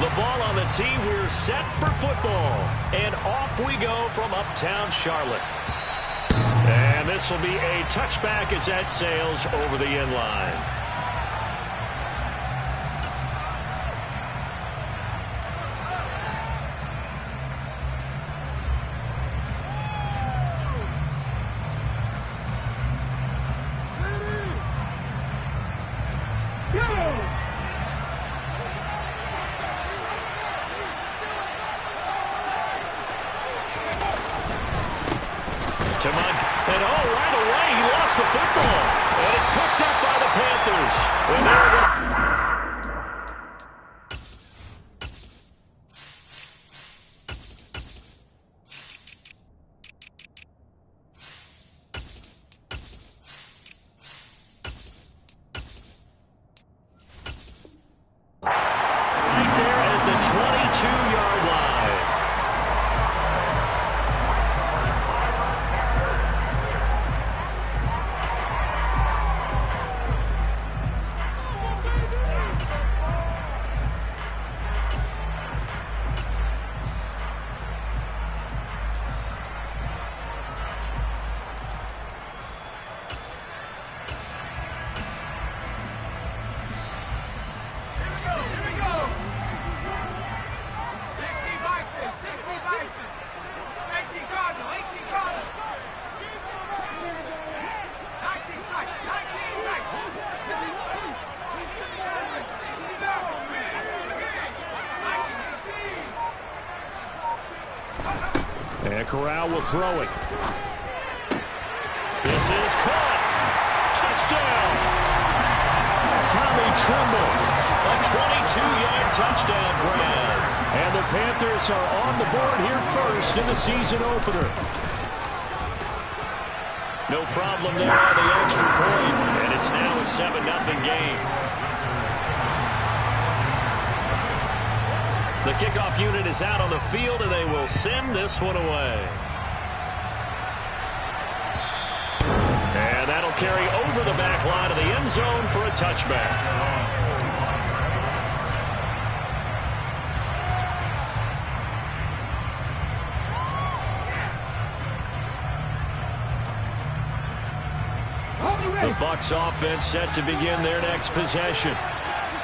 The ball on the tee. We're set for football. And off we go from uptown Charlotte. And this will be a touchback as that sails over the end line. And right away, he lost the football. And it's picked up by the Panthers. And right there at the 22-yard line. And Corral will throw it. This is caught. Touchdown. Tommy Tremble. A 22-yard touchdown grab. And the Panthers are on the board here first in the season opener. No problem there on the extra point. And it's now a 7-0 game. The kickoff unit is out on the field, and they will send this one away. And that'll carry over the back line of the end zone for a touchback. The Bucs offense set to begin their next possession.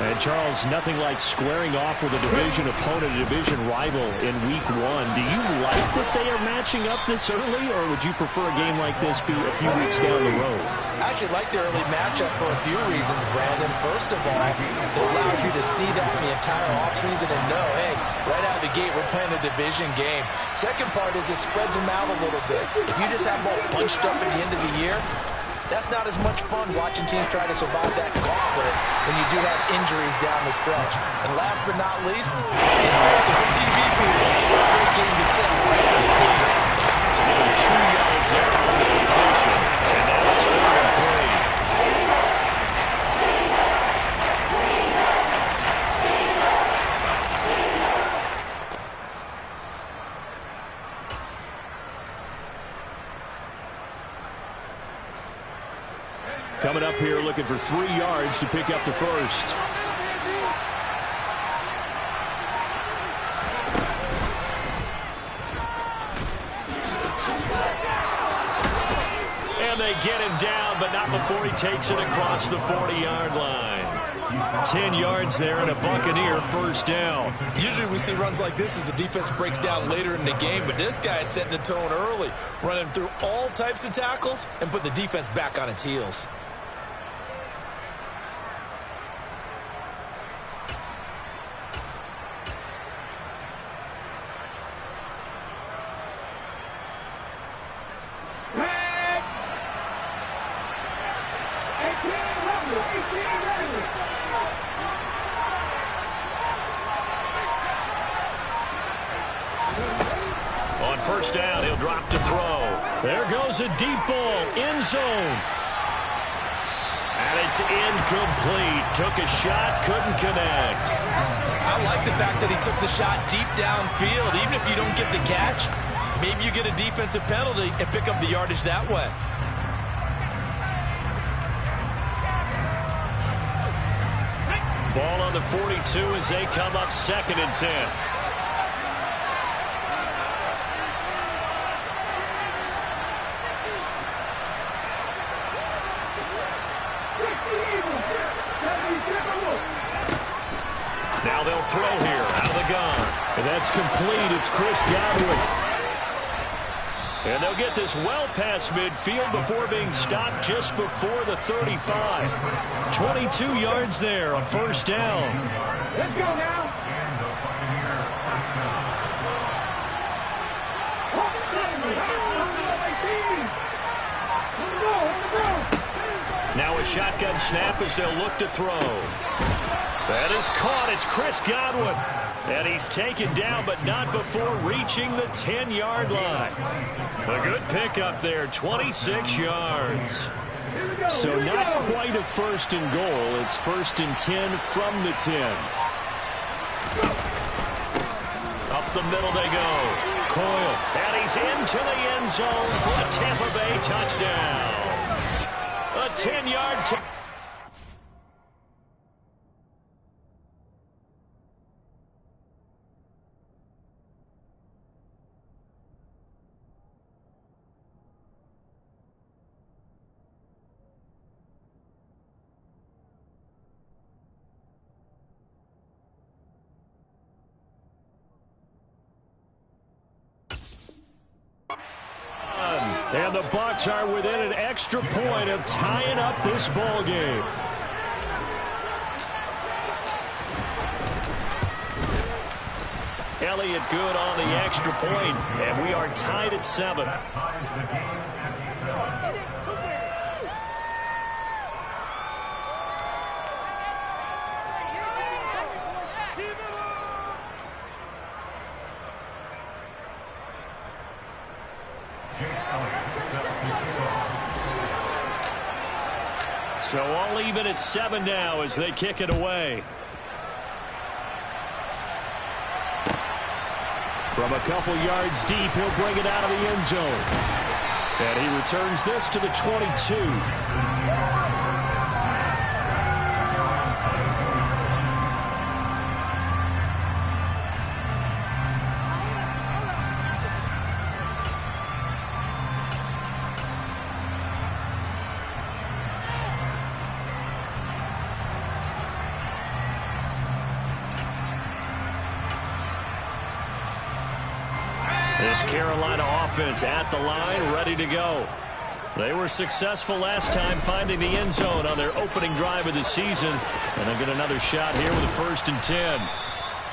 And, Charles, nothing like squaring off with a division opponent, a division rival in Week 1. Do you like that they are matching up this early, or would you prefer a game like this be a few weeks down the road? I actually like the early matchup for a few reasons, Brandon. First of all, it allows you to see that in the entire offseason and know, hey, right out of the gate, we're playing a division game. Second part is it spreads them out a little bit. If you just have them all bunched up at the end of the year, that's not as much fun watching teams try to survive that gauntlet when you do have injuries down the stretch. And last but not least, let's face it, for TV people, what a great game to sell right out of the gate. So give him 2 yards there on the completion. And now it's 3rd and 3. Coming up here looking for 3 yards to pick up the first. And they get him down, but not before he takes it across the 40-yard line. 10 yards there and a Buccaneer first down. Usually we see runs like this as the defense breaks down later in the game, but this guy is setting the tone early, running through all types of tackles and putting the defense back on its heels. On first down, he'll drop to throw. There goes a deep ball, end zone. And it's incomplete. Took a shot, couldn't connect. I like the fact that he took the shot deep downfield. Even if you don't get the catch, maybe you get a defensive penalty and pick up the yardage that way. Ball on the 42 as they come up 2nd and 10. Now they'll throw here out of the gun. And that's complete. It's Chris Godwin. And they'll get this well past midfield before being stopped just before the 35. 22 yards there, a first down. Let's go now. Now a shotgun snap as they'll look to throw. That is caught. It's Chris Godwin. And he's taken down, but not before reaching the 10-yard line. A good pickup there, 26 yards. So not quite a 1st and goal. It's 1st and 10 from the 10. Up the middle they go. Coyle. And he's into the end zone for a Tampa Bay touchdown. A 10-yard And the Bucs are within an extra point of tying up this ball game. Elliott good on the extra point, and we are tied at 7. So all even at 7 now as they kick it away. From a couple yards deep, he'll bring it out of the end zone. And he returns this to the 22. This Carolina offense at the line, ready to go. They were successful last time finding the end zone on their opening drive of the season. And they'll get another shot here with a 1st and 10.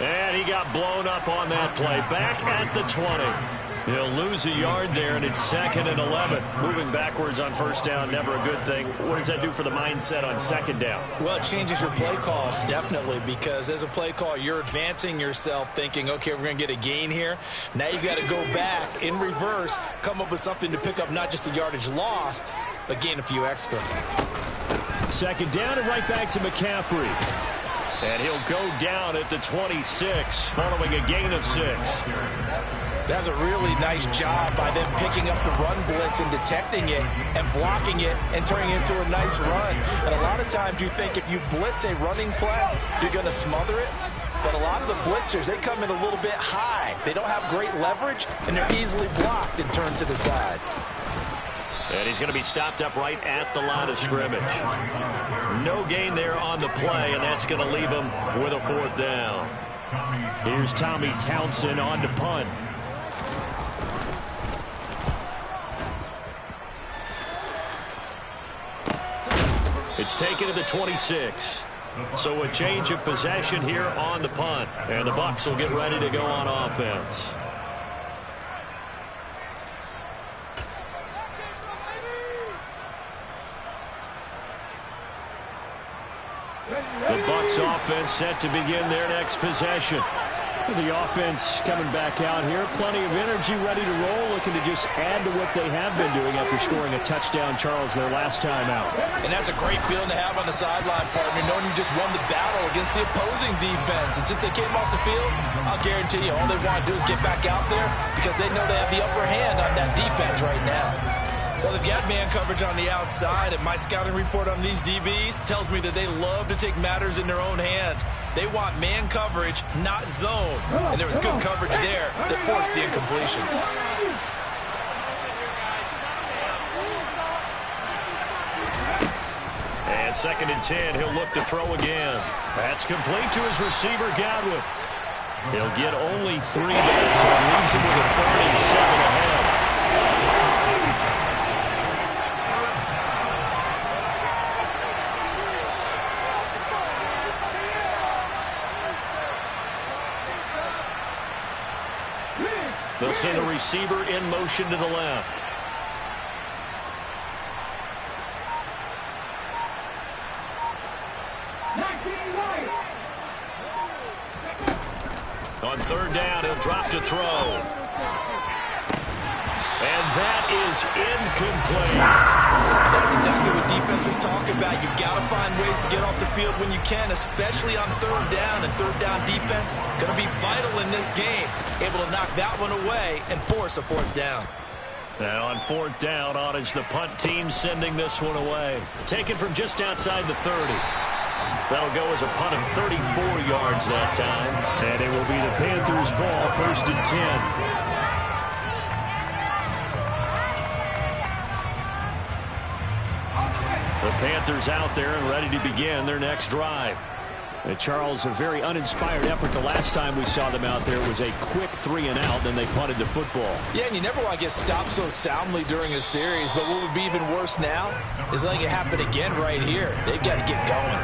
And he got blown up on that play. Back at the 20. He'll lose a yard there, and it's 2nd and 11. Moving backwards on 1st down, never a good thing. What does that do for the mindset on 2nd down? Well, it changes your play call, definitely, because as a play call, you're advancing yourself thinking, okay, we're going to get a gain here. Now you've got to go back in reverse, come up with something to pick up not just the yardage lost, but gain a few extra. 2nd down and right back to McCaffrey. And he'll go down at the 26, following a gain of 6. That's a really nice job by them picking up the run blitz and detecting it and blocking it and turning it into a nice run. And a lot of times you think if you blitz a running play, you're going to smother it. But a lot of the blitzers, they come in a little bit high. They don't have great leverage, and they're easily blocked and turned to the side. And he's going to be stopped up right at the line of scrimmage. No gain there on the play, and that's going to leave him with a 4th down. Here's Tommy Townsend on to punt. It's taken to the 26. So a change of possession here on the punt. And the Bucs will get ready to go on offense. The Bucs offense set to begin their next possession. The offense coming back out here. Plenty of energy, ready to roll, looking to just add to what they have been doing after scoring a touchdown, Charles, their last time out. And that's a great feeling to have on the sideline, partner, knowing you just won the battle against the opposing defense. And since they came off the field, I'll guarantee you all they want to do is get back out there because they know they have the upper hand on that defense right now. Well, they've got man coverage on the outside, and my scouting report on these DBs tells me that they love to take matters in their own hands. They want man coverage, not zone. And there was good coverage there that forced the incompletion. And 2nd and 10, he'll look to throw again. That's complete to his receiver, Godwin. He'll get only 3 there, so it leaves him with a 3rd and 7 ahead. They'll send a receiver in motion to the left. On 3rd down, he'll drop to throw. And that is incomplete. That's exactly what defenses talk about. You've got to find ways to get off the field when you can, especially on 3rd down. And 3rd down defense going to be vital in this game. Able to knock that one away and force a 4th down. Now on 4th down, on is the punt team sending this one away. Taken from just outside the 30. That'll go as a punt of 34 yards that time. And it will be the Panthers' ball, 1st and 10. The Panthers out there and ready to begin their next drive. And Charles, a very uninspired effort the last time we saw them out there. It was a quick 3 and out, then they punted the football. Yeah, and you never want to get stopped so soundly during a series, but what would be even worse now is letting it happen again right here. They've got to get going.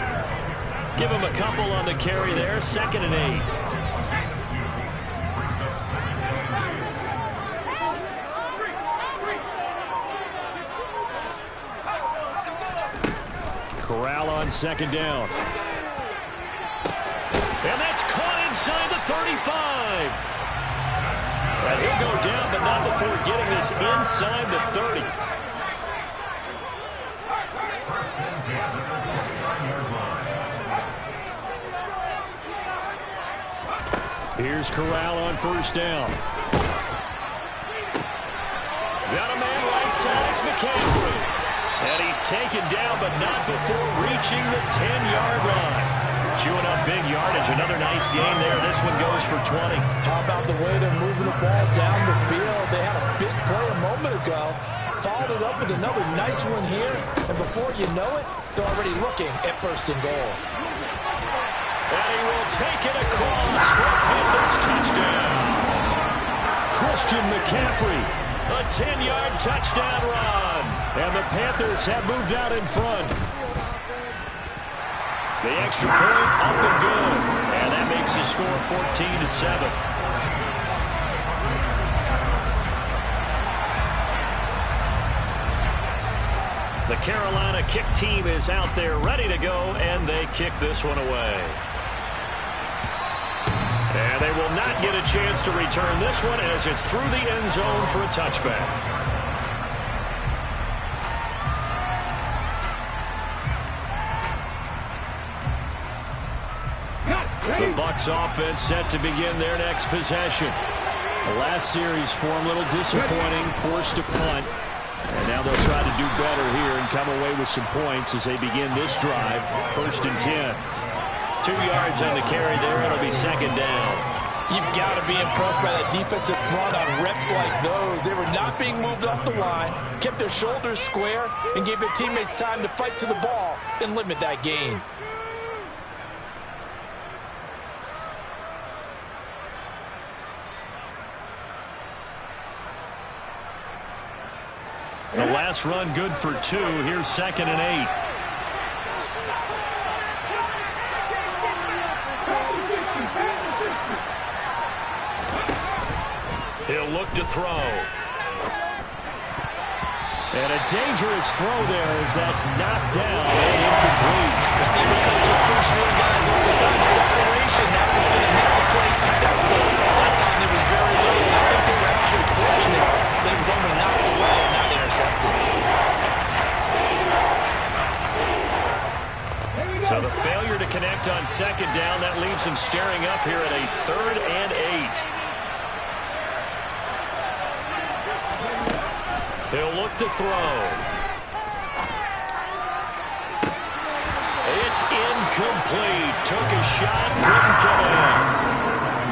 Give him a couple on the carry there, 2nd and 8. Corral on 2nd down. And that's caught inside the 35. And he'll go down, but not before getting this inside the 30. Here's Corral on 1st down. Got a man right side, it's McCaffrey. And he's taken down, but not before reaching the 10-yard line. Chewing up big yardage. Another nice game there. This one goes for 20. How about the way they're moving the ball down the field? They had a big play a moment ago. Followed it up with another nice one here. And before you know it, they're already looking at 1st and goal. And he will take it across for a Panthers touchdown. Christian McCaffrey, a 10-yard touchdown run. And the Panthers have moved out in front. The extra point up and good. And that makes the score 14-7. The Carolina kick team is out there ready to go, and they kick this one away. And they will not get a chance to return this one as it's through the end zone for a touchback. The Bucs offense set to begin their next possession. The last series for them a little disappointing, forced to punt. And now they'll try to do better here and come away with some points as they begin this drive. 1st and 10. 2 yards on the carry there. It'll be 2nd down. You've got to be impressed by that defensive front on reps like those. They were not being moved up the line, kept their shoulders square, and gave their teammates time to fight to the ball and limit that gain. The last run good for 2. Here's 2nd and 8. He'll look to throw. And a dangerous throw there as that's knocked down and incomplete. Receiver coaches preach to their guys all the time. Separation, that's what's going to make the play successful. That time there was very little. I think they were actually fortunate that it was only knocked away and not intercepted. So the failure to connect on 2nd down, that leaves him staring up here at a 3rd and 8. He'll look to throw. It's incomplete. Took a shot, couldn't get in.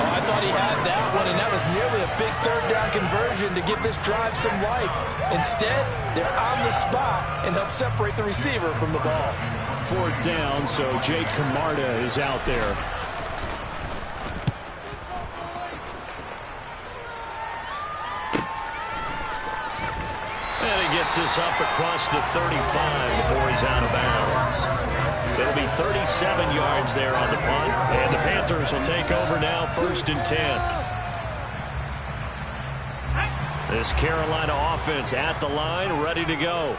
Oh, I thought he had that one, and that was nearly a big third down conversion to give this drive some life. Instead, they're on the spot and help separate the receiver from the ball. Fourth down, so Jake Camarda is out there. And he gets this up across the 35 before he's out of bounds. It'll be 37 yards there on the punt, and the Panthers will take over now, 1st and 10. This Carolina offense at the line, ready to go.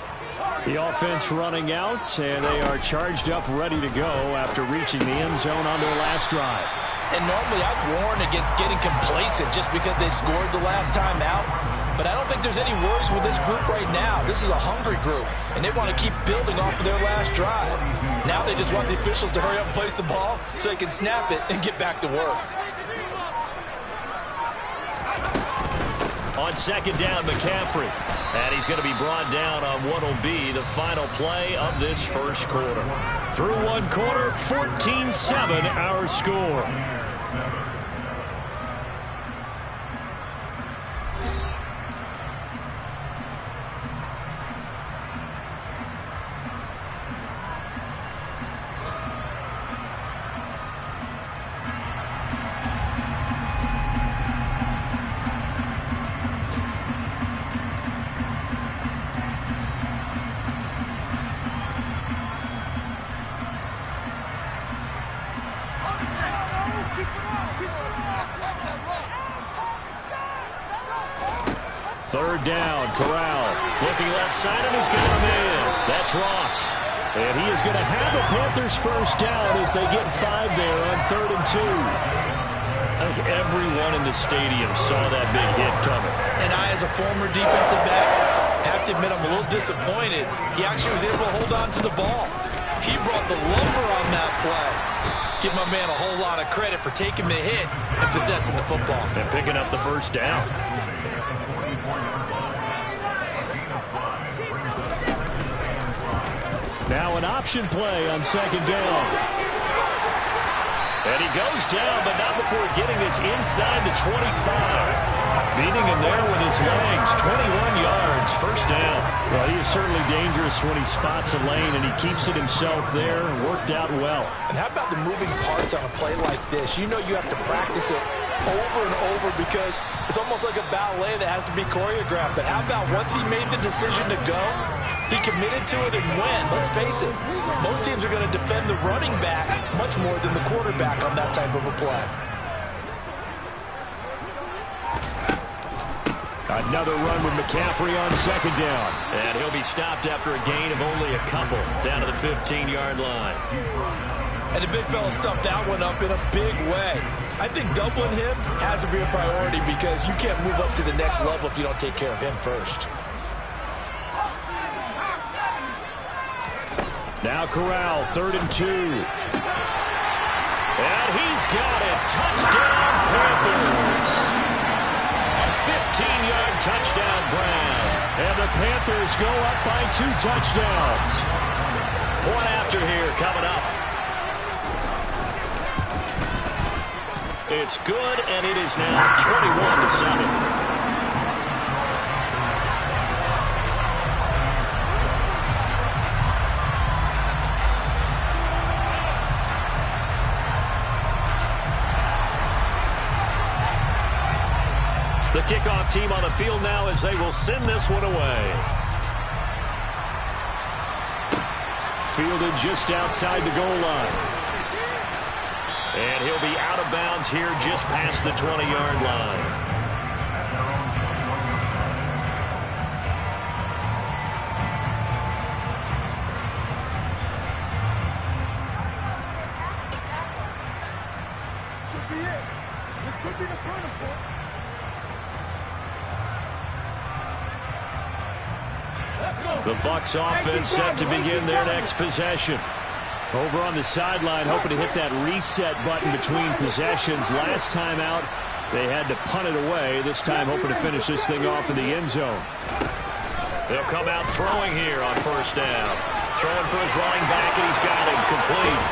The offense running out, and they are charged up, ready to go after reaching the end zone on their last drive. And normally I'd warn against getting complacent just because they scored the last time out. But I don't think there's any worries with this group right now. This is a hungry group, and they want to keep building off of their last drive. Now they just want the officials to hurry up and place the ball so they can snap it and get back to work. On 2nd down, McCaffrey. And he's going to be brought down on what will be the final play of this first quarter. Through one quarter, 14-7 our score. Third down, Corral. Looking left side, and he's got him in. That's Ross. And he is going to have a Panthers first down as they get 5 there on 3rd and 2. I think everyone in the stadium saw that big hit coming. And I, as a former defensive back, have to admit I'm a little disappointed. He actually was able to hold on to the ball. He brought the lumber on that play. Give my man a whole lot of credit for taking the hit and possessing the football. And picking up the first down. Now an option play on 2nd down. And he goes down, but not before getting this inside the 25. Beating him there with his legs. 21 yards, first down. Well, he is certainly dangerous when he spots a lane, and he keeps it himself there. Worked out well. And how about the moving parts on a play like this? You know you have to practice it over and over because it's almost like a ballet that has to be choreographed. But how about once he made the decision to go, he committed to it and went. Let's face it, most teams are going to defend the running back much more than the quarterback on that type of a play. Another run with McCaffrey on 2nd down. And he'll be stopped after a gain of only a couple down to the 15-yard line. And the big fella stuffed that one up in a big way. I think doubling him has to be a priority because you can't move up to the next level if you don't take care of him first. Now Corral, 3rd and 2. And he's got it. Touchdown, Panthers. A 15-yard touchdown grab. And the Panthers go up by 2 touchdowns. Point after here coming up. It's good, and it is now 21-7. The kickoff team on the field now as they will send this one away. Fielded just outside the goal line. And he'll be out of bounds here just past the 20-yard line. Could be it. This could be the turning point. The Bucs offense set to begin their next possession. Over on the sideline, hoping to hit that reset button between possessions. Last time out, they had to punt it away. This time, hoping to finish this thing off in the end zone. They'll come out throwing here on first down. Throwing for his running back, and he's got it complete.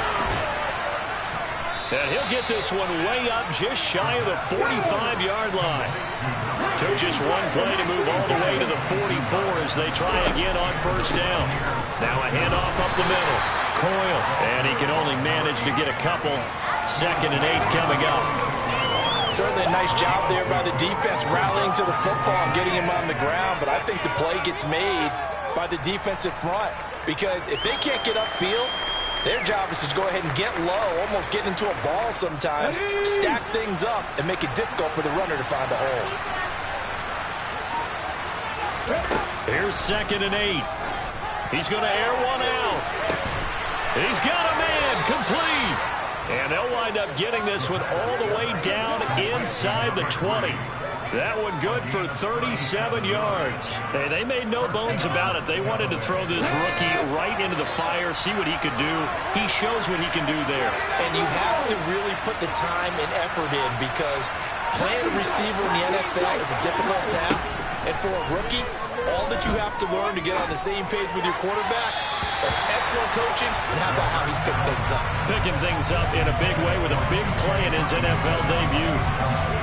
And he'll get this one way up just shy of the 45-yard line. Took just one play to move all the way to the 44 as they try again on first down. Now a handoff up the middle. Coyle, and he can only manage to get a couple. 2nd and 8 coming up. Certainly a nice job there by the defense rallying to the football and getting him on the ground, but I think the play gets made by the defensive front because if they can't get upfield, their job is to go ahead and get low, almost get into a ball sometimes, stack things up, and make it difficult for the runner to find a hole. Here's 2nd and 8. He's going to air one out. He's got a man complete. And they'll wind up getting this one all the way down inside the 20. That one good for 37 yards. Hey, they made no bones about it. They wanted to throw this rookie right into the fire, see what he could do. He shows what he can do there. And you have to really put the time and effort in because playing a receiver in the NFL is a difficult task. And for a rookie, all that you have to learn to get on the same page with your quarterback, that's excellent coaching, and how about how he's picked things up? Picking things up in a big way with a big play in his NFL debut.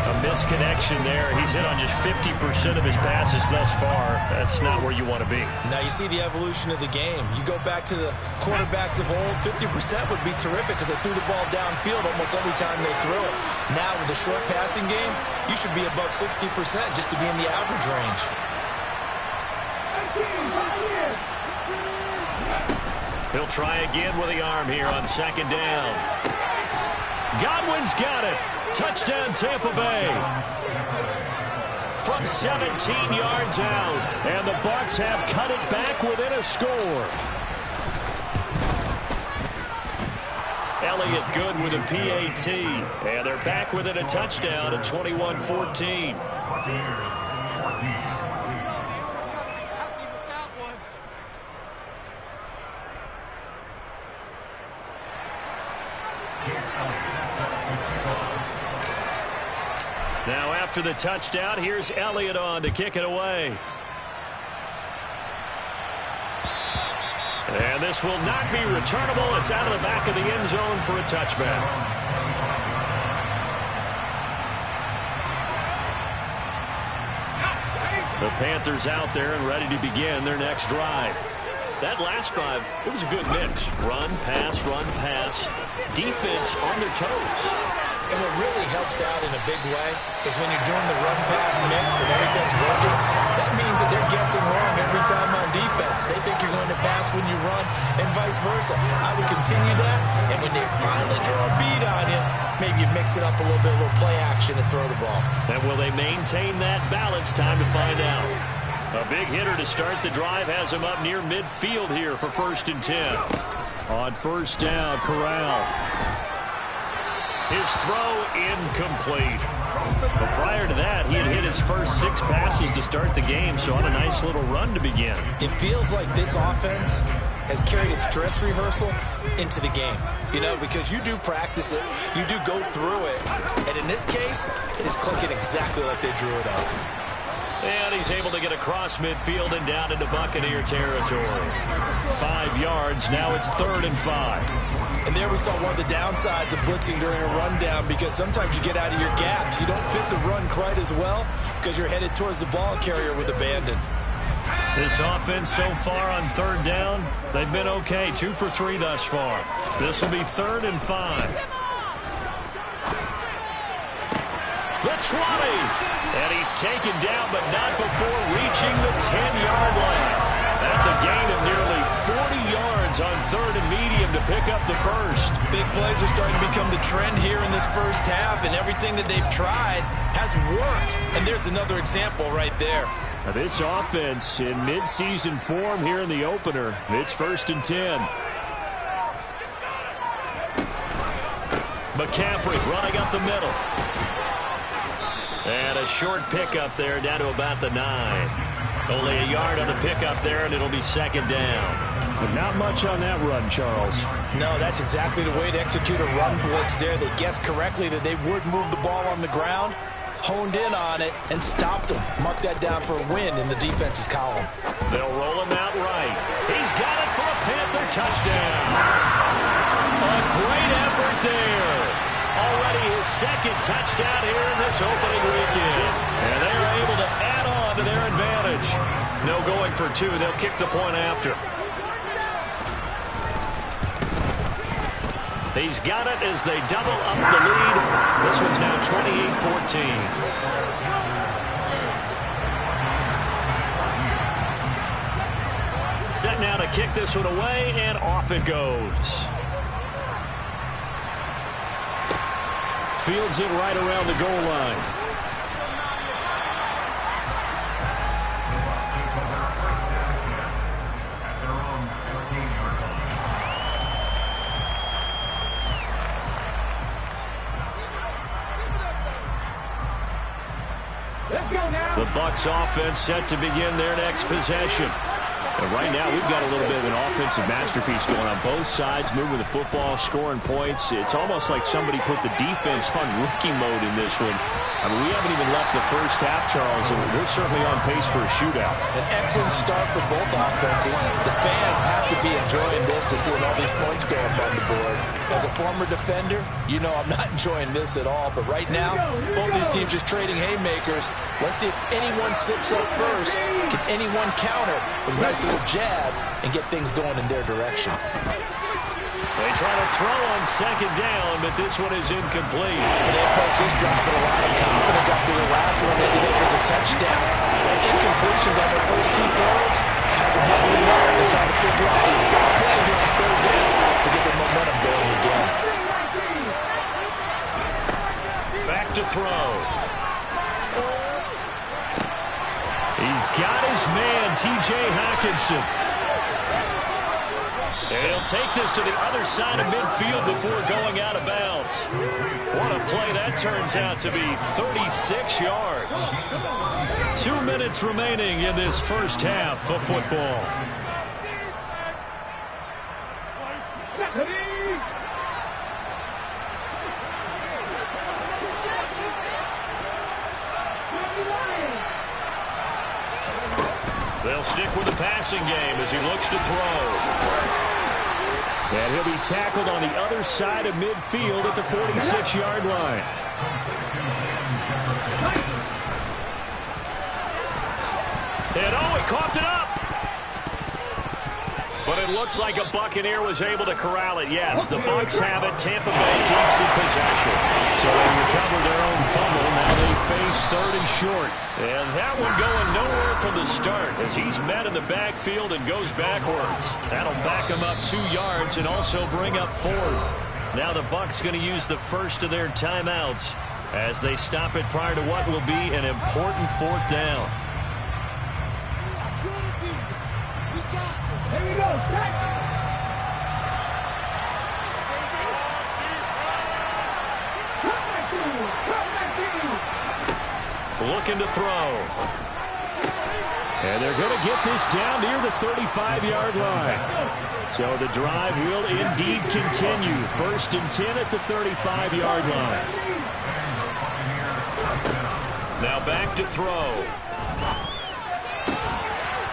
A misconnection there. He's hit on just 50% of his passes thus far. That's not where you want to be. Now you see the evolution of the game. You go back to the quarterbacks of old, 50% would be terrific because they threw the ball downfield almost every time they threw it. Now with the short passing game, you should be above 60% just to be in the average range. He'll try again with the arm here on 2nd down. Godwin's got it. Touchdown, Tampa Bay. From 17 yards out. And the Bucs have cut it back within a score. Elliott good with a PAT. And they're back within a touchdown at 21-14. Now after the touchdown, here's Elliott on to kick it away. And this will not be returnable. It's out of the back of the end zone for a touchback. The Panthers out there and ready to begin their next drive. That last drive, it was a good mix. Run, pass, defense on their toes. And what really helps out in a big way is when you're doing the run-pass mix and everything's working, that means that they're guessing wrong every time on defense. They think you're going to pass when you run and vice versa. I would continue that, and when they finally draw a bead on you, maybe you mix it up a little bit, a little play action and throw the ball. And will they maintain that balance? Time to find out. A big hitter to start the drive has him up near midfield here for 1st and 10. On first down, Corral. His throw incomplete. But prior to that, he had hit his first 6 passes to start the game, so on a nice little run to begin. It feels like this offense has carried its dress rehearsal into the game. You know, because you do practice it, you do go through it, and in this case, it is clicking exactly like they drew it up. And he's able to get across midfield and down into Buccaneer territory. 5 yards, now it's 3rd and 5. And there we saw one of the downsides of blitzing during a rundown because sometimes you get out of your gaps. You don't fit the run quite as well because you're headed towards the ball carrier with abandon. This offense so far on 3rd down, they've been okay. 2 for 3 thus far. This will be 3rd and 5. The 20. And he's taken down, but not before reaching the 10-yard line. That's a gain of nearly 40 yards on 3rd and medium to pick up the first. Big plays are starting to become the trend here in this first half, and everything that they've tried has worked. And there's another example right there. Now this offense in midseason form here in the opener. It's 1st and 10. McCaffrey running up the middle. And a short pickup there down to about the 9. Only a yard on the pickup there, and it'll be 2nd down. But not much on that run, Charles. No, that's exactly the way to execute a run blitz there. They guessed correctly that they would move the ball on the ground, honed in on it and stopped him. Mark that down for a win in the defense's column. They'll roll him out right. He's got it for a Panther touchdown. A great effort there. Already his second touchdown here in this opening weekend. And they are able to add on to their advantage. No going for two. They'll kick the point after. He's got it as they double up the lead. This one's now 28-14. Set now to kick this one away, and off it goes. Fields it right around the goal line. The Bucs offense set to begin their next possession. And right now, we've got a little bit of an offensive masterpiece going on both sides, moving the football, scoring points. It's almost like somebody put the defense on rookie mode in this one. I mean, we haven't even left the first half, Charles, and we're certainly on pace for a shootout. An excellent start for both offenses. The fans have to be enjoying this to see all these points go up on the board. As a former defender, you know I'm not enjoying this at all. But right now, both these teams just trading haymakers. Let's see if anyone slips up first. Can anyone counter with a nice little jab and get things going in their direction? They try to throw on second down, but this one is incomplete. And then, folks, is dropping a lot of confidence after the last one. Maybe that was a touchdown. But incompletions on their first two throws has a bubbling up. They're trying to figure out a big play here on third down to get their momentum going again. Back to throw. He's got his man, T.J. Hockenson. And he'll take this to the other side of midfield before going out of bounds. What a play that turns out to be, 36 yards. 2 minutes remaining in this first half of football. They'll stick with the passing game as he looks to throw. And he'll be tackled on the other side of midfield at the 46-yard line. And he coughed it up. But it looks like a Buccaneer was able to corral it. Yes, the Bucs have it. Tampa Bay keeps the possession. So they recover their own fumble. Now they face third and short. And that one going nowhere from the start as he's met in the backfield and goes backwards. That'll back him up 2 yards and also bring up fourth. Now the Bucs going to use the first of their timeouts as they stop it prior to what will be an important fourth down. Here we go. Looking to throw. And they're going to get this down near the 35-yard line. So the drive will indeed continue. 1st and 10 at the 35-yard line. Now back to throw.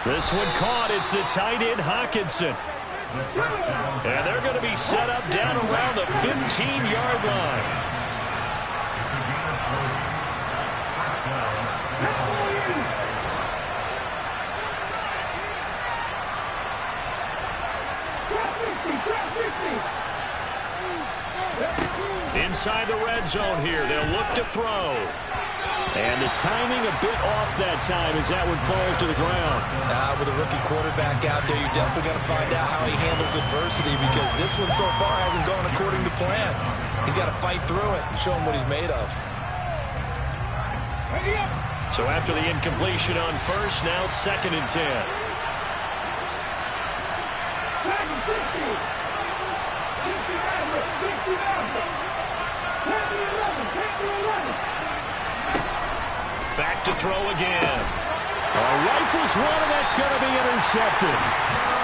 This one caught. It's the tight end, Hockenson. And they're going to be set up down around the 15-yard line. Inside the red zone here. They'll look to throw. And the timing a bit off that time as that one falls to the ground. With a rookie quarterback out there, you're definitely going to find out how he handles adversity because this one so far hasn't gone according to plan. He's got to fight through it and show him what he's made of. So after the incompletion on first, now 2nd and 10. Back to throw again. Rifles one, and that's going to be intercepted.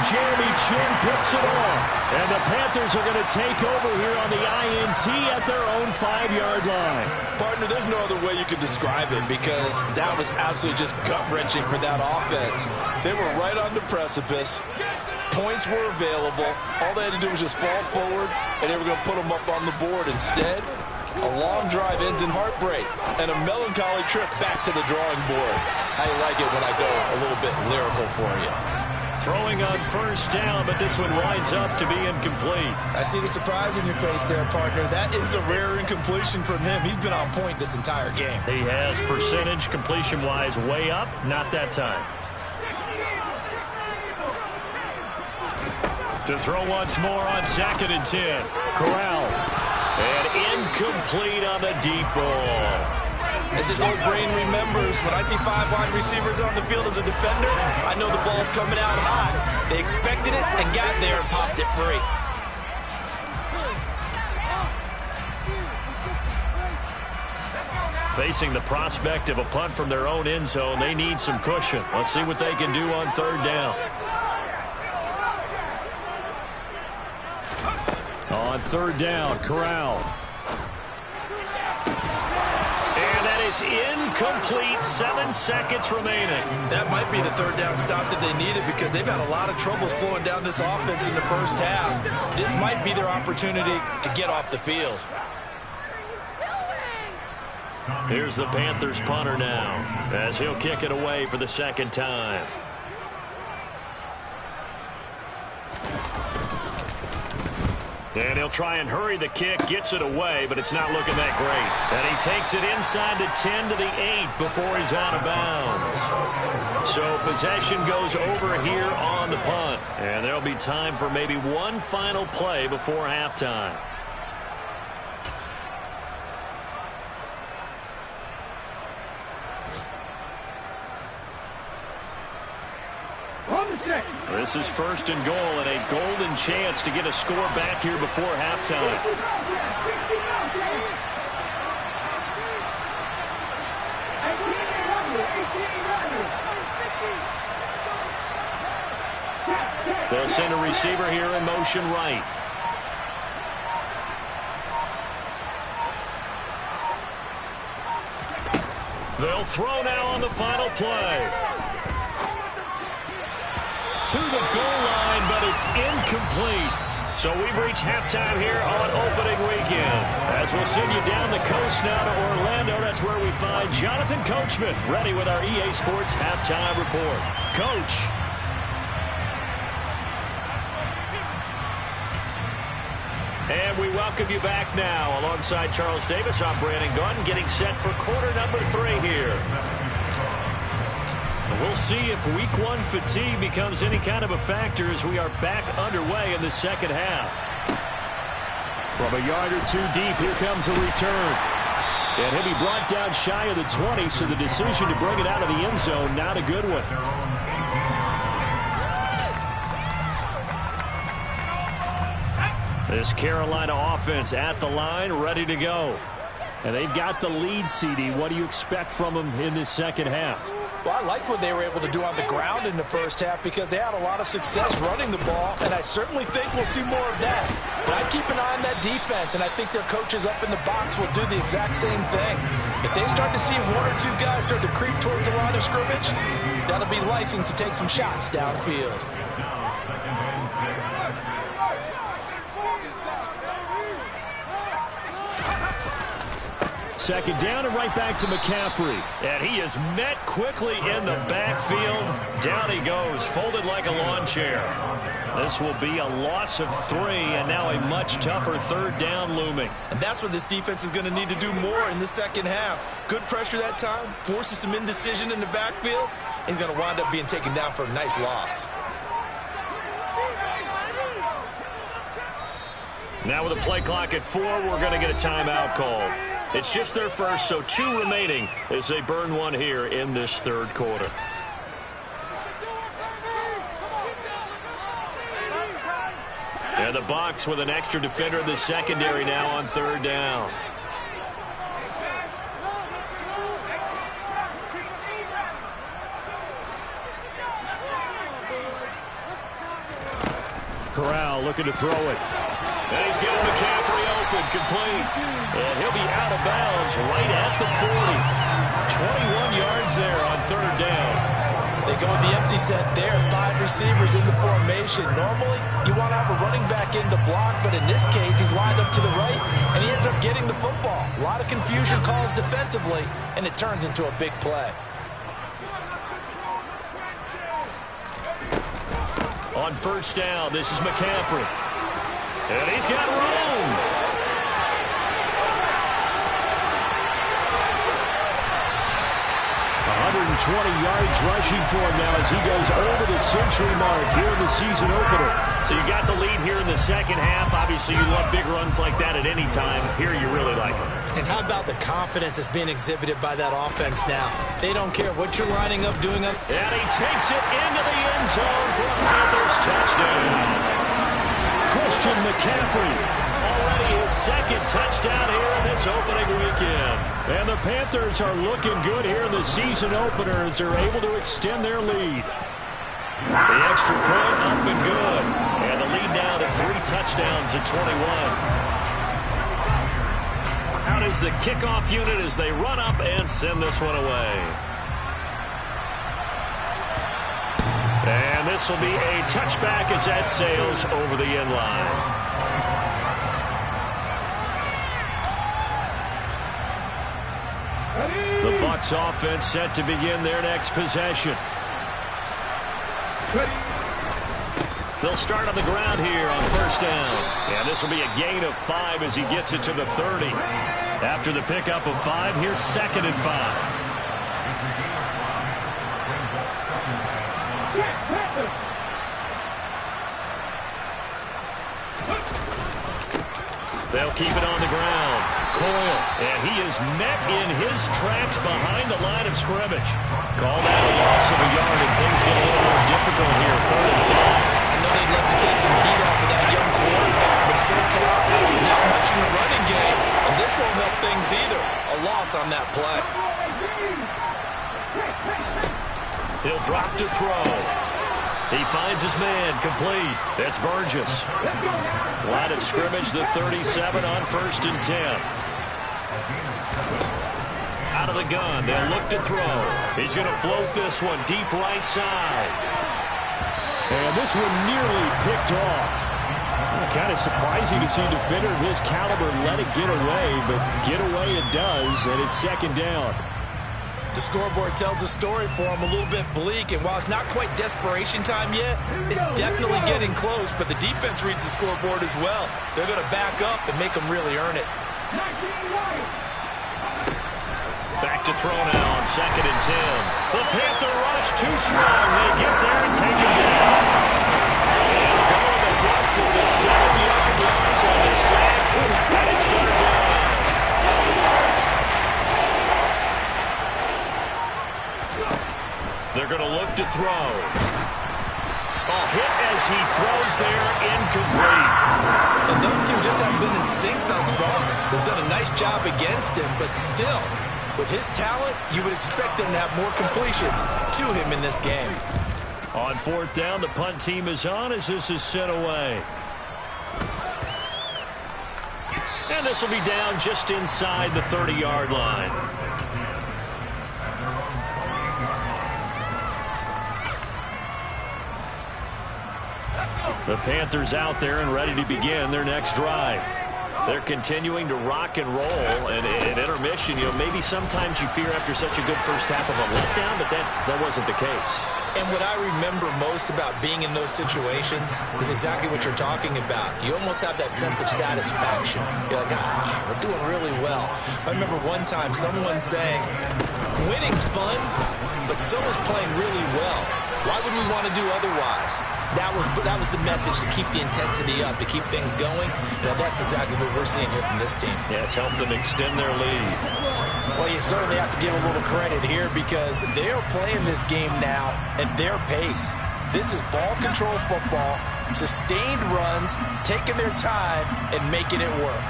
Jeremy Chin picks it off. And the Panthers are going to take over here on the INT at their own 5-yard line. Partner, there's no other way you could describe it because that was absolutely just gut-wrenching for that offense. They were right on the precipice. Points were available. All they had to do was just fall forward, and they were going to put them up on the board. Instead, a long drive ends in heartbreak and a melancholy trip back to the drawing board. I like it when I go a little bit lyrical for you. Throwing on first down, but this one winds up to be incomplete. I see the surprise in your face there, partner. That is a rare incompletion from him. He's been on point this entire game. He has percentage completion-wise way up, not that time. To throw once more on 2nd and 10. Corral. And incomplete on the deep ball. As his old brain remembers, when I see 5 wide receivers on the field as a defender, I know the ball's coming out high. They expected it and got there and popped it free. Facing the prospect of a punt from their own end zone, they need some cushion. Let's see what they can do on 3rd down. On 3rd down, Corral. And that is incomplete. 7 seconds remaining. That might be the 3rd down stop that they needed because they've had a lot of trouble slowing down this offense in the first half. This might be their opportunity to get off the field. Here's the Panthers punter now as he'll kick it away for the 2nd time. And he'll try and hurry the kick, gets it away, but it's not looking that great. And he takes it inside the 10 to the 8 before he's out of bounds. So possession goes over here on the punt. And there'll be time for maybe one final play before halftime. This is 1st and goal and a golden chance to get a score back here before halftime. They'll send a receiver here in motion right. They'll throw now on the final play. To the goal line, but it's incomplete. So we've reached halftime here on opening weekend. As we'll send you down the coast now to Orlando, that's where we find Jonathan Coachman ready with our EA Sports halftime report. Coach. And we welcome you back now. Alongside Charles Davis, I'm Brandon Gunn, getting set for quarter number 3 here. We'll see if week 1 fatigue becomes any kind of a factor as we are back underway in the 2nd half. From a yard or 2 deep, here comes a return. And he'll be brought down shy of the 20, so the decision to bring it out of the end zone, not a good one. This Carolina offense at the line, ready to go. And they've got the lead, CD. What do you expect from them in this 2nd half? Well, I like what they were able to do on the ground in the first half because they had a lot of success running the ball, and I certainly think we'll see more of that. But I keep an eye on that defense, and I think their coaches up in the box will do the exact same thing. If they start to see 1 or 2 guys start to creep towards the line of scrimmage, that'll be license to take some shots downfield. Second down and right back to McCaffrey. And he is met quickly in the backfield. Down he goes, folded like a lawn chair. This will be a loss of 3, and now a much tougher 3rd down looming. And that's what this defense is going to need to do more in the 2nd half. Good pressure that time, forces some indecision in the backfield. He's going to wind up being taken down for a nice loss. Now with a play clock at 4, we're going to get a timeout call. It's just their first, so 2 remaining as they burn one here in this 3rd quarter. And the Bucs with an extra defender in the secondary now on 3rd down. corral, looking to throw it. And he's getting McCaffrey open, complete. And he'll be out of bounds right at the 40. 21 yards there on third down. They go with the empty set there. 5 receivers in the formation. Normally, you want to have a running back in to block, but in this case, he's lined up to the right, and he ends up getting the football. A lot of confusion caused defensively, and it turns into a big play. On first down, this is McCaffrey. And he's got room. 120 yards rushing for him now as he goes over the century mark here in the season opener. So you got the lead here in the second half. Obviously, you love big runs like that at any time. Here you really like them. And how about the confidence that's being exhibited by that offense now? They don't care what you're lining up, doing up. And he takes it into the end zone for a Panthers touchdown. Christian McCaffrey, already his second touchdown here in this opening weekend. And the Panthers are looking good here in the season opener as they're able to extend their lead. The extra point up and good. And the lead now to 3 touchdowns at 21. Out is the kickoff unit as they run up and send this one away. And this will be a touchback as that sails over the end line. The Bucs offense set to begin their next possession. They'll start on the ground here on first down. And this will be a gain of 5 as he gets it to the 30. After the pickup of 5, here's 2nd and 5. They'll keep it on the ground. Coyle, and he is met in his tracks behind the line of scrimmage. Called out a loss of a yard, and things get a little more difficult here. 3rd and 5. I know they'd love to take some heat off of that young quarterback, but so far, not much in the running game, and this won't help things either. A loss on that play. He'll drop to throw. He finds his man, complete. That's Burgess. Line of scrimmage, the 37 on 1st and 10. Out of the gun, they'll look to throw. He's going to float this one deep right side. And this one nearly picked off. Kind of surprising to see a defender of his caliber let it get away, but get away it does, and it's 2nd down. The scoreboard tells a story for him, a little bit bleak, and while it's not quite desperation time yet, it's definitely getting close, but the defense reads the scoreboard as well. They're going to back up and make them really earn it. Back to throw now on 2nd and 10. The Panther rush too strong. They get there and take it down. And going to the Bucs is a 7-yard loss on the sack, and it's 3rd down. They're going to look to throw. A hit as he throws there, incomplete. And those two just haven't been in sync thus far. They've done a nice job against him, but still, with his talent, you would expect him to have more completions to him in this game. On 4th down, the punt team is on as this is sent away. And this will be down just inside the 30-yard line. The Panthers out there and ready to begin their next drive. They're continuing to rock and roll, and at intermission, maybe sometimes you fear after such a good first half of a letdown, but that wasn't the case. And what I remember most about being in those situations is exactly what you're talking about. You almost have that sense of satisfaction. You're like, we're doing really well. I remember one time someone saying, winning's fun, but so is playing really well. Why would we want to do otherwise? That was the message, to keep the intensity up, to keep things going. That's exactly what we're seeing here from this team. Yeah, it's helped them extend their lead. Well, you certainly have to give a little credit here because they are playing this game now at their pace. This is ball control football, sustained runs, taking their time and making it work.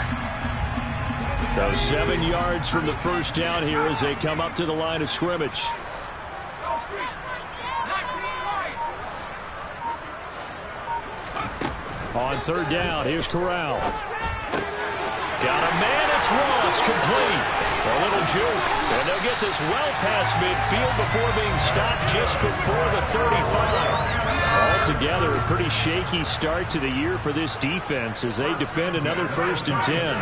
So 7 yards from the first down here as they come up to the line of scrimmage. On third down, here's Corral. Got a man, it's Ross, complete. A little juke, and they'll get this well past midfield before being stopped just before the 35. Altogether, a pretty shaky start to the year for this defense as they defend another 1st and 10.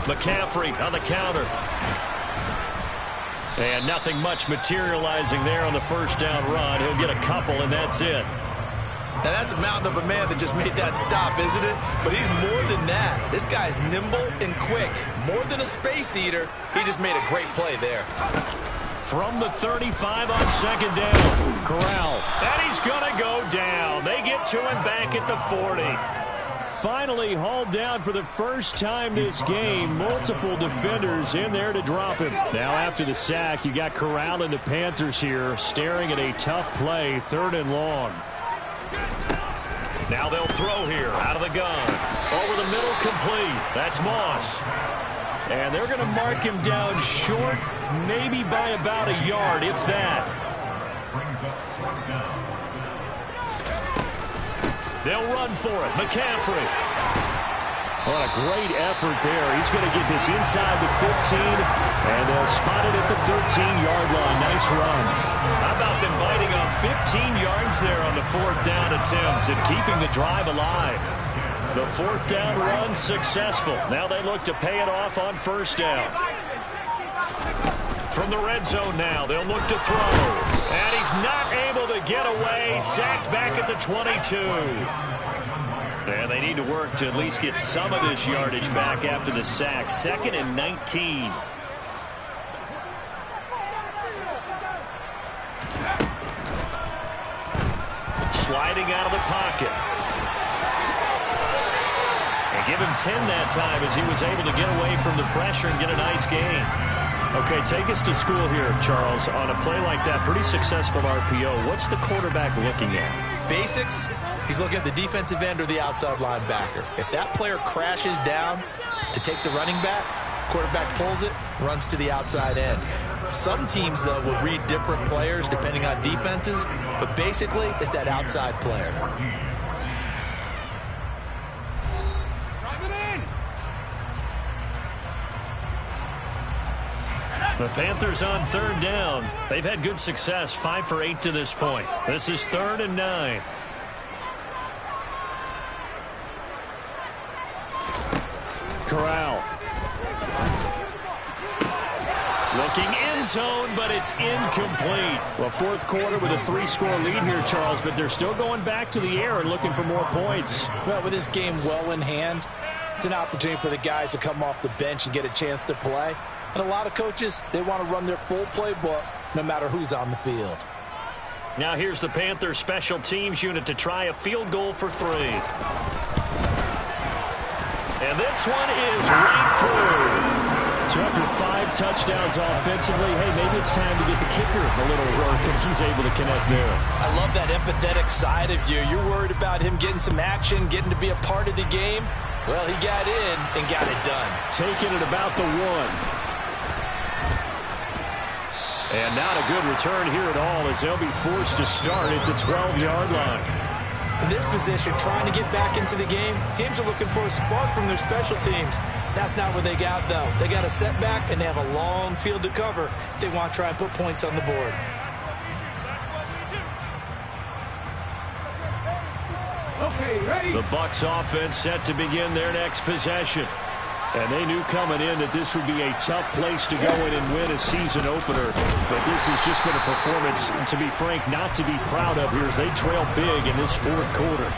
McCaffrey on the counter. And nothing much materializing there on the 1st down run. He'll get a couple, and that's it. Now, that's a mountain of a man that just made that stop, isn't it? But he's more than that. This guy's nimble and quick. More than a space eater. He just made a great play there. From the 35 on 2nd down. Corral. And he's going to go down. They get to him back at the 40. Finally hauled down for the first time this game. Multiple defenders in there to drop him. Now after the sack, you got Corral and the Panthers here staring at a tough play, 3rd and long. Now they'll throw here out of the gun. Over the middle, complete. That's Moss. And they're going to mark him down short, maybe by about a yard, if that. They'll run for it. McCaffrey. What a great effort there. He's going to get this inside the 15, and they'll spot it at the 13-yard line. Nice run. How about them biting off 15 yards there on the 4th down attempt and keeping the drive alive? The 4th down run successful. Now they look to pay it off on 1st down. From the red zone now, they'll look to throw. And he's not able to get away. Sacked back at the 22. And they need to work to at least get some of this yardage back after the sack. 2nd and 19. Sliding out of the pocket. And give him 10 that time as he was able to get away from the pressure and get a nice gain. Okay, take us to school here, Charles. On a play like that, pretty successful RPO. What's the quarterback looking at? Basics, he's looking at the defensive end or the outside linebacker. If that player crashes down to take the running back, quarterback pulls it, runs to the outside end. Some teams, though, will read different players depending on defenses, but basically it's that outside player. The Panthers on 3rd down. They've had good success, 5 for 8 to this point. This is 3rd and 9. Corral. Looking end zone, but it's incomplete. Well, 4th quarter with a 3-score lead here, Charles, but they're still going back to the air and looking for more points. Well, with this game well in hand, it's an opportunity for the guys to come off the bench and get a chance to play. And a lot of coaches, they want to run their full playbook no matter who's on the field. Now here's the Panthers special teams unit to try a field goal for 3. And this one is right through. So after 5 touchdowns offensively, hey, maybe it's time to get the kicker a little work, and he's able to connect there. I love that empathetic side of you. You're worried about him getting some action, getting to be a part of the game. Well, he got in and got it done. Taking it about the 1. And not a good return here at all as they'll be forced to start at the 12-yard line. In this position, trying to get back into the game, teams are looking for a spark from their special teams. That's not what they got, though. They got a setback, and they have a long field to cover if they want to try and put points on the board. Okay, ready? The Bucs offense set to begin their next possession. And they knew coming in that this would be a tough place to go in and win a season opener. But this has just been a performance, to be frank, not to be proud of here as they trail big in this 4th quarter.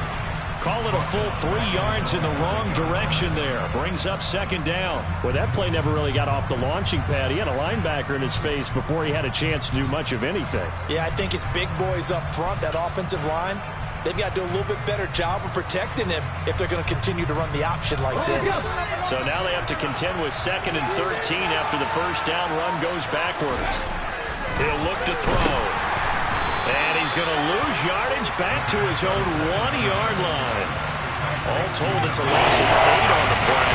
Call it a full 3 yards in the wrong direction there. Brings up 2nd down. Well, that play never really got off the launching pad. He had a linebacker in his face before he had a chance to do much of anything. Yeah, I think it's big boys up front, that offensive line. They've got to do a little bit better job of protecting him if they're going to continue to run the option like this. So now they have to contend with 2nd and 13 after the 1st down run goes backwards. He'll look to throw. And he's going to lose yardage back to his own 1-yard line. All told, it's a loss of 8 on the play.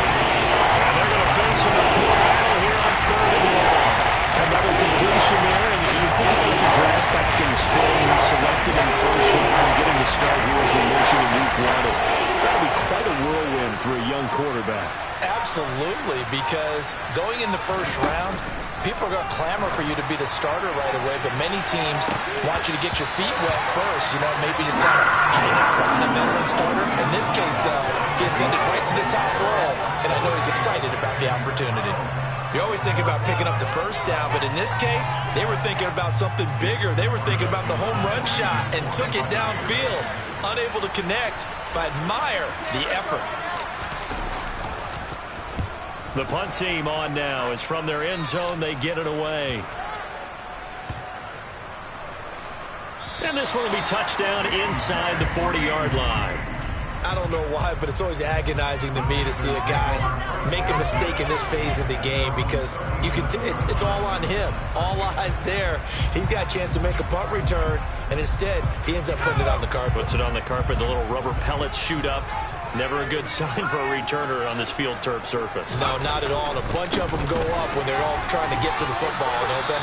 And they're going to face an uphill battle here on 3rd and long. And another completion there, and you think about the draft back in the spring. He's selected in the first round, getting the start here as we mentioned in week 1. It's got to be quite a whirlwind for a young quarterback. Absolutely, because going in the first round, people are going to clamor for you to be the starter right away, but many teams want you to get your feet wet first, maybe just kind of hang out behind a veteran starter. In this case, though, he ascended right to the top role, and I know he's excited about the opportunity. You always think about picking up the first down, but in this case, they were thinking about something bigger. They were thinking about the home run shot and took it downfield. Unable to connect. I admire the effort. The punt team on now is from their end zone. They get it away. And this one will be touchdown inside the 40-yard line. I don't know why, but it's always agonizing to me to see a guy make a mistake in this phase of the game because it's all on him. All eyes there. He's got a chance to make a punt return, and instead he ends up putting it on the carpet. Puts it on the carpet. The little rubber pellets shoot up. Never a good sign for a returner on this field turf surface. No, not at all. And a bunch of them go up when they're all trying to get to the football, don't they?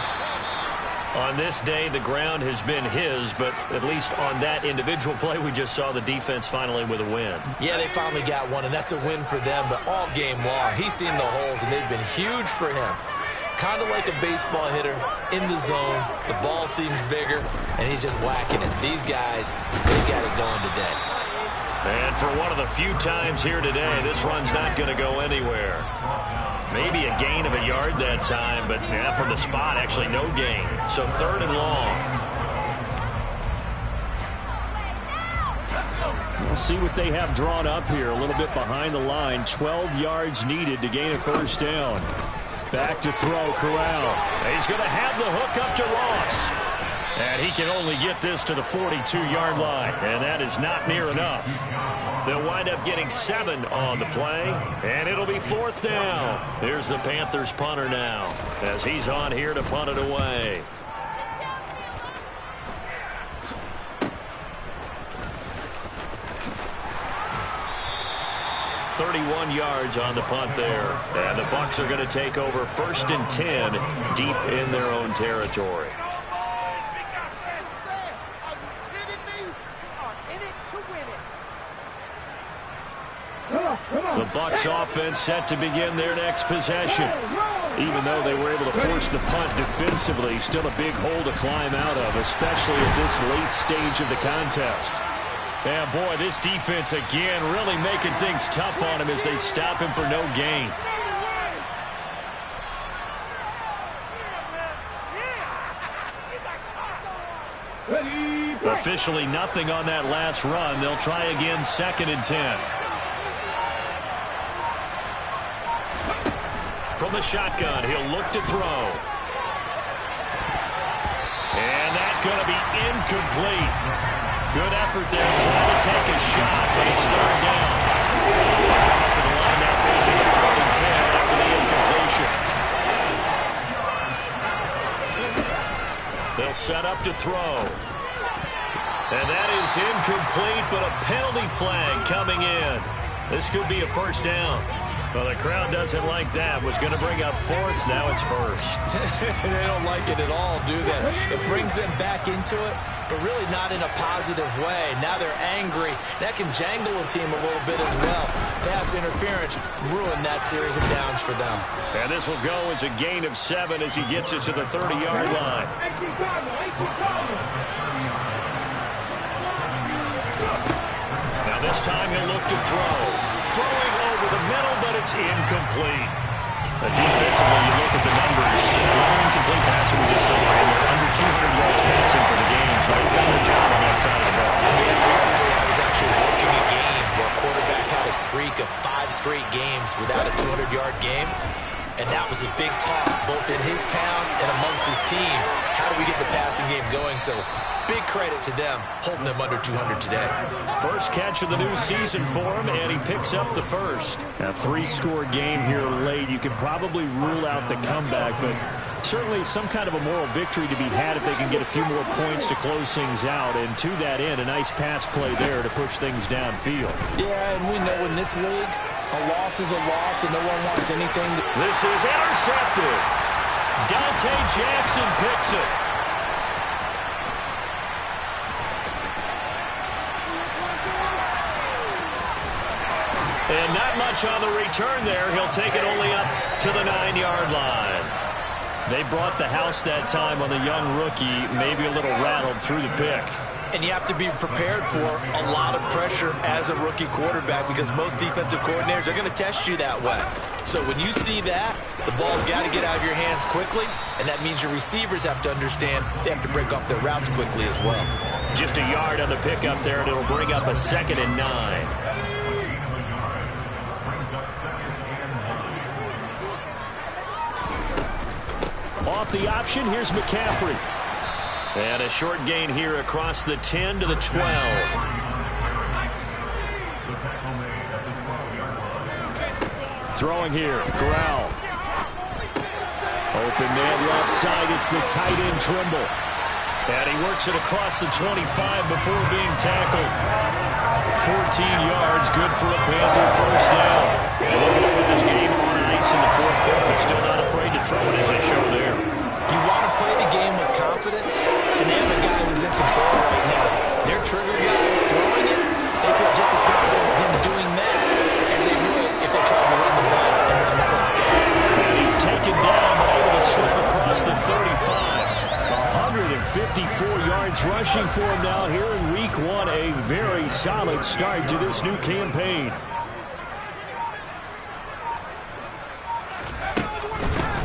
On this day, the ground has been his, but at least on that individual play, we just saw the defense finally with a win. Yeah, they finally got one, and that's a win for them, but all game long, he's seen the holes, and they've been huge for him. Kind of like a baseball hitter in the zone. The ball seems bigger, and he's just whacking it. These guys, they got it going today. And for one of the few times here today, this run's not going to go anywhere. Maybe a gain of a yard that time, but from the spot, actually no gain. So 3rd and long. We'll see what they have drawn up here. A little bit behind the line. 12 yards needed to gain a first down. Back to throw, Corral. He's going to have the hook up to Ross. And he can only get this to the 42-yard line, and that is not near enough. They'll wind up getting 7 on the play, and it'll be 4th down. Here's the Panthers punter now, as he's on here to punt it away. .31 yards on the punt there. And the Bucs are going to take over 1st and 10 deep in their own territory. The Bucs offense set to begin their next possession. Even though they were able to force the punt defensively, still a big hole to climb out of, especially at this late stage of the contest. And boy, this defense again really making things tough on him as they stop him for no gain. Officially nothing on that last run. They'll try again 2nd and 10. From the shotgun, he'll look to throw. And that's going to be incomplete. Good effort there, trying to take a shot, but it's 3rd down. They'll come up to the line now facing a 4th and 10 after the incompletion. They'll set up to throw. And that is incomplete, but a penalty flag coming in. This could be a 1st down. Well, the crowd doesn't like that. Was going to bring up 4th. Now it's 1st. They don't like it at all, do they? It brings them back into it, but really not in a positive way. Now they're angry. That can jangle a team a little bit as well. Pass interference ruined that series of downs for them. And this will go as a gain of 7 as he gets it to the 30-yard line. Now this time he'll look to throw. Throwing over the middle, but it's incomplete. Defensively, you look at the numbers. Another incomplete pass we just saw, and they're under 200 yards passing for the game, so they've done their job on that side of the ball. Yeah, recently I was actually working a game where a quarterback had a streak of 5 straight games without a 200-yard game. And that was a big talk, both in his town and amongst his team. How do we get the passing game going? So big credit to them, holding them under 200 today. First catch of the new season for him, and he picks up the first. A 3-score game here late. You could probably rule out the comeback, but certainly some kind of a moral victory to be had if they can get a few more points to close things out. And to that end, a nice pass play there to push things downfield. Yeah, and we know in this league, a loss is a loss, and no one wants anything. This is intercepted. Dante Jackson picks it. And not much on the return there. He'll take it only up to the 9-yard line. They brought the house that time on the young rookie, maybe a little rattled through the pick. And you have to be prepared for a lot of pressure as a rookie quarterback because most defensive coordinators are going to test you that way. So when you see that, the ball's got to get out of your hands quickly, and that means your receivers have to understand they have to break up their routes quickly as well. Just a yard on the pickup there, and it'll bring up a 2nd and 9. Off the option, here's McCaffrey. And a short gain here across the 10 to the 12. Throwing here, Corral. Open man left side, it's the tight end Trimble. And he works it across the 25 before being tackled. 14 yards, good for a Panther first down. And they're going to put this game on ice in the 4th quarter, but still not afraid to throw it as they show there. You want to play the game with confidence, and they have a guy who's in control right now. Their trigger guy throwing it, they feel just as confident with him doing that as they would if they tried to run the ball and run the clock out. And he's taken down, but able to slip across the 35. 154 yards rushing for him now here in Week 1. A very solid start to this new campaign.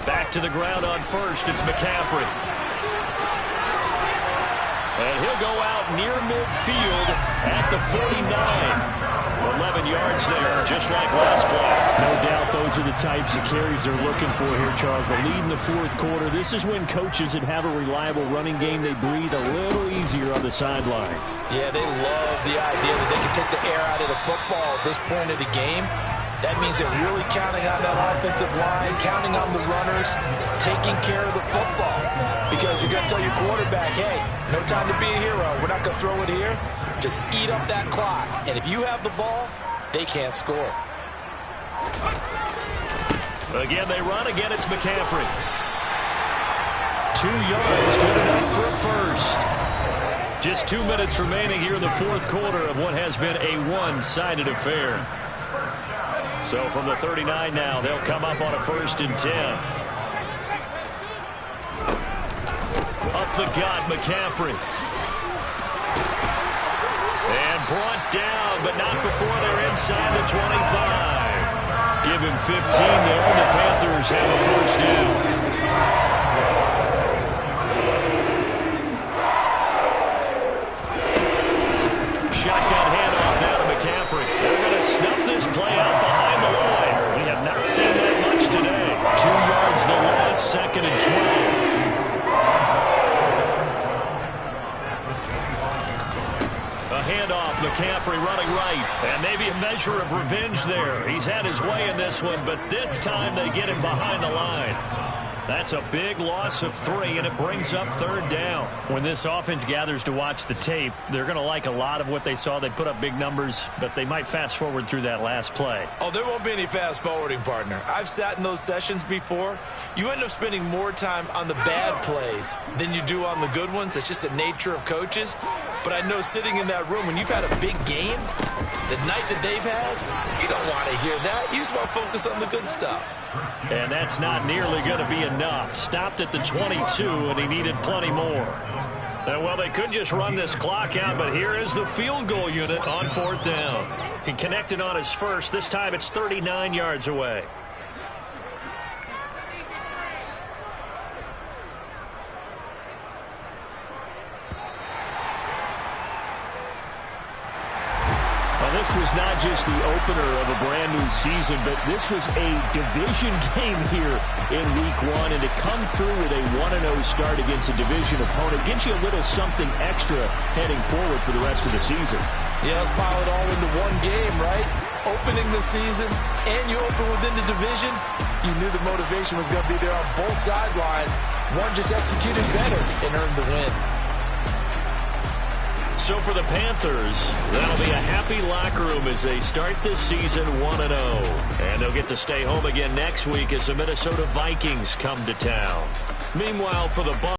Back to the ground on first. It's McCaffrey. And he'll go out near midfield at the 49. 11 yards there, just like last play. No doubt those are the types of carries they're looking for here, Charles. The lead in the 4th quarter. This is when coaches that have a reliable running game, they breathe a little easier on the sideline. Yeah, they love the idea that they can take the air out of the football at this point of the game. That means they're really counting on that offensive line, counting on the runners, taking care of the football. Because you're going to tell your quarterback, hey, no time to be a hero. We're not going to throw it here. Just eat up that clock. And if you have the ball, they can't score. Again, they run. Again, it's McCaffrey. 2 yards, good enough for a first. Just 2 minutes remaining here in the 4th quarter of what has been a one-sided affair. So from the 39 now, they'll come up on a 1st and 10. Up the gut, McCaffrey. And brought down, but not before they're inside the 25. Give him 15 there, and the Panthers have a 1st down. Shotgun handoff now to McCaffrey. They're going to snuff this play out behind the line. We have not seen that much today. 2 yards the loss, 2nd and 12. A handoff, McCaffrey running right. And maybe a measure of revenge there. He's had his way in this one, but this time they get him behind the line. That's a big loss of 3, and it brings up 3rd down. When this offense gathers to watch the tape, they're going to like a lot of what they saw. They put up big numbers, but they might fast forward through that last play. Oh, there won't be any fast forwarding, partner. I've sat in those sessions before. You end up spending more time on the bad plays than you do on the good ones. That's just the nature of coaches. But I know sitting in that room, when you've had a big game, the night that they've had, you don't want to hear that. You just want to focus on the good stuff. And that's not nearly going to be enough. Stopped at the 22, and he needed plenty more. Well, they could just run this clock out, but here is the field goal unit on 4th down. He connected on his first. This time it's 39 yards away. This was not just the opener of a brand new season, but this was a division game here in Week 1. And to come through with a 1-0 start against a division opponent gives you a little something extra heading forward for the rest of the season. Yeah, let's pile it all into one game, right? Opening the season, and you open within the division. You knew the motivation was going to be there on both sidelines. One just executed better and earned the win. So for the Panthers, that'll be a happy locker room as they start this season 1-0. And they'll get to stay home again next week as the Minnesota Vikings come to town. Meanwhile, for the Bucs,